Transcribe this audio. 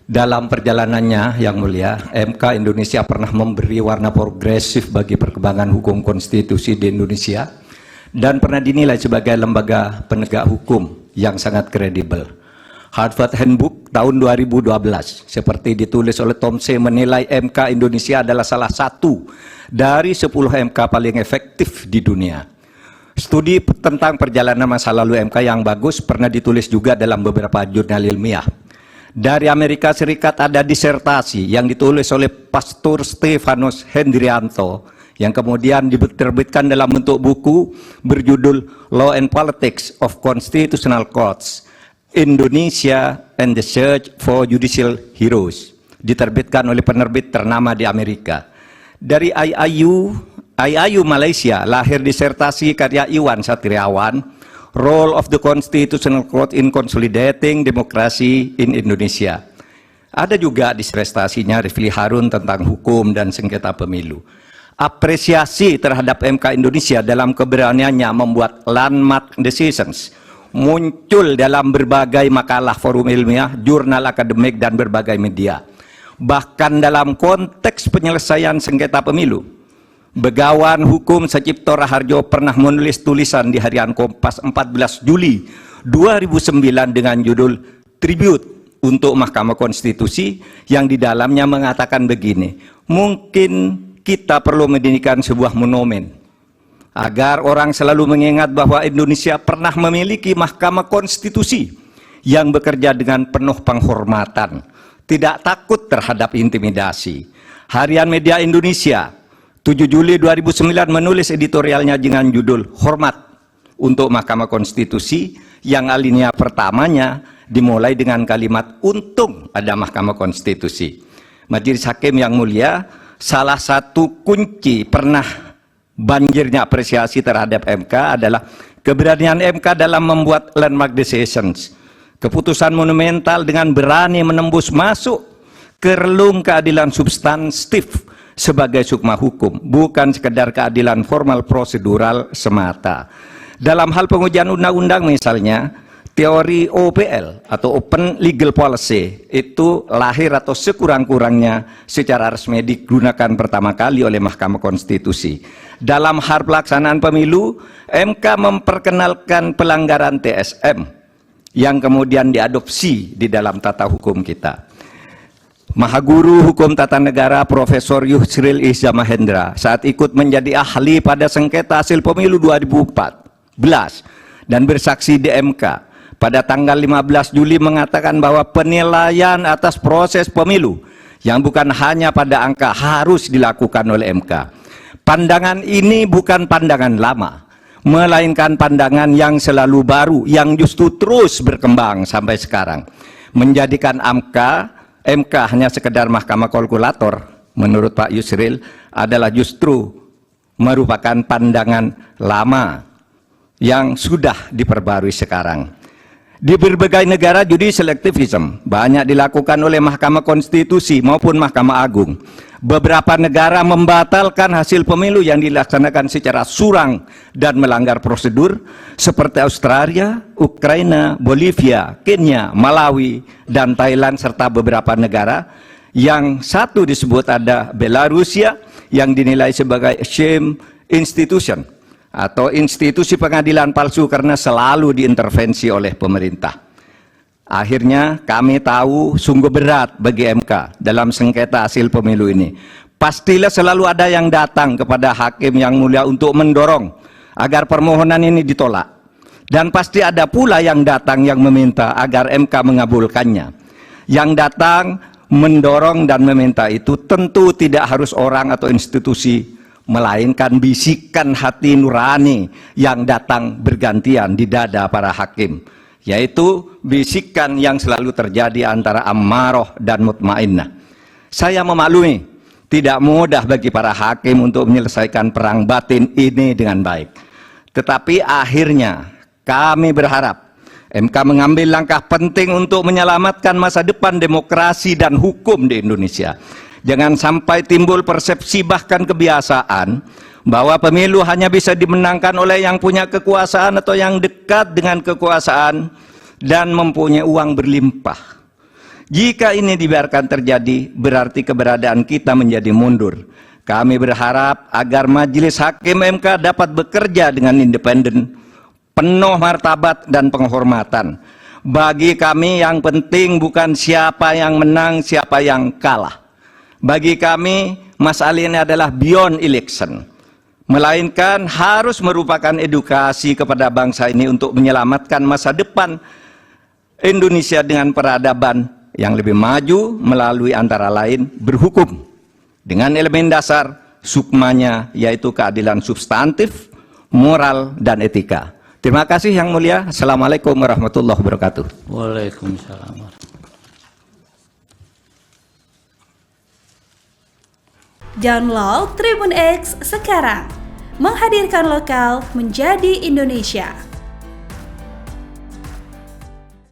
Dalam perjalanannya yang mulia, MK Indonesia pernah memberi warna progresif bagi perkembangan hukum konstitusi di Indonesia dan pernah dinilai sebagai lembaga penegak hukum yang sangat kredibel. Harvard Handbook tahun 2012 seperti ditulis oleh Tom C. menilai MK Indonesia adalah salah satu dari 10 MK paling efektif di dunia. Studi tentang perjalanan masa lalu MK yang bagus pernah ditulis juga dalam beberapa jurnal ilmiah. Dari Amerika Serikat ada disertasi yang ditulis oleh Pastor Stefanus Hendrianto yang kemudian diterbitkan dalam bentuk buku berjudul Law and Politics of Constitutional Courts, Indonesia and the Search for Judicial Heroes, diterbitkan oleh penerbit ternama di Amerika. Dari IAIU Malaysia lahir disertasi karya Iwan Satriawan, Role of the Constitutional Court in Consolidating Democracy in Indonesia. Ada juga disertasinya Rifli Harun tentang hukum dan sengketa pemilu. Apresiasi terhadap MK Indonesia dalam keberaniannya membuat landmark decisions muncul dalam berbagai makalah forum ilmiah, jurnal akademik, dan berbagai media. Bahkan dalam konteks penyelesaian sengketa pemilu, Begawan Hukum Sacipto Raharjo pernah menulis tulisan di harian Kompas 14 Juli 2009 dengan judul Tribute untuk Mahkamah Konstitusi yang di dalamnya mengatakan begini, mungkin kita perlu mendirikan sebuah monumen agar orang selalu mengingat bahwa Indonesia pernah memiliki Mahkamah Konstitusi yang bekerja dengan penuh penghormatan, tidak takut terhadap intimidasi. Harian Media Indonesia 7 Juli 2009 menulis editorialnya dengan judul Hormat untuk Mahkamah Konstitusi yang alinea pertamanya dimulai dengan kalimat untung ada Mahkamah Konstitusi. Majelis Hakim yang mulia, salah satu kunci pernah banjirnya apresiasi terhadap MK adalah keberanian MK dalam membuat landmark decisions. Keputusan monumental dengan berani menembus masuk ke relung keadilan substantif sebagai sukma hukum, bukan sekedar keadilan formal prosedural semata. Dalam hal pengujian undang-undang misalnya, teori OPL atau Open Legal Policy itu lahir atau sekurang-kurangnya secara resmi digunakan pertama kali oleh Mahkamah Konstitusi. Dalam hal pelaksanaan pemilu, MK memperkenalkan pelanggaran TSM yang kemudian diadopsi di dalam tata hukum kita. Mahaguru Hukum Tata Negara Profesor Yusril Iza Mahendra saat ikut menjadi ahli pada sengketa hasil pemilu 2014 dan bersaksi di MK pada tanggal 15 Juli mengatakan bahwa penilaian atas proses pemilu yang bukan hanya pada angka harus dilakukan oleh MK. Pandangan ini bukan pandangan lama, melainkan pandangan yang selalu baru, yang justru terus berkembang sampai sekarang. Menjadikan MK hanya sekedar mahkamah kalkulator, menurut Pak Yusril, adalah justru merupakan pandangan lama yang sudah diperbarui sekarang. Di berbagai negara judicial activism banyak dilakukan oleh Mahkamah Konstitusi maupun Mahkamah Agung. Beberapa negara membatalkan hasil pemilu yang dilaksanakan secara curang dan melanggar prosedur seperti Australia, Ukraina, Bolivia, Kenya, Malawi, dan Thailand serta beberapa negara yang satu disebut ada Belarusia yang dinilai sebagai shame institution atau institusi pengadilan palsu karena selalu diintervensi oleh pemerintah. Akhirnya kami tahu sungguh berat bagi MK dalam sengketa hasil pemilu ini. Pastilah selalu ada yang datang kepada hakim yang mulia untuk mendorong agar permohonan ini ditolak. Dan pasti ada pula yang datang yang meminta agar MK mengabulkannya. Yang datang mendorong dan meminta itu tentu tidak harus orang atau institusi, melainkan bisikan hati nurani yang datang bergantian di dada para hakim, yaitu bisikan yang selalu terjadi antara ammaroh dan mutmainnah. Saya memaklumi tidak mudah bagi para hakim untuk menyelesaikan perang batin ini dengan baik. Tetapi akhirnya kami berharap MK mengambil langkah penting untuk menyelamatkan masa depan demokrasi dan hukum di Indonesia. Jangan sampai timbul persepsi bahkan kebiasaan bahwa pemilu hanya bisa dimenangkan oleh yang punya kekuasaan atau yang dekat dengan kekuasaan dan mempunyai uang berlimpah. Jika ini dibiarkan terjadi, berarti keberadaan kita menjadi mundur. Kami berharap agar Majelis Hakim MK dapat bekerja dengan independen, penuh martabat dan penghormatan. Bagi kami yang penting bukan siapa yang menang, siapa yang kalah. Bagi kami, masalah ini adalah beyond election, melainkan harus merupakan edukasi kepada bangsa ini untuk menyelamatkan masa depan Indonesia dengan peradaban yang lebih maju melalui antara lain berhukum dengan elemen dasar sukmanya, yaitu keadilan substantif, moral, dan etika. Terima kasih Yang Mulia. Assalamualaikum warahmatullahi wabarakatuh. Waalaikumsalam. Download Tribun X sekarang, menghadirkan lokal menjadi Indonesia.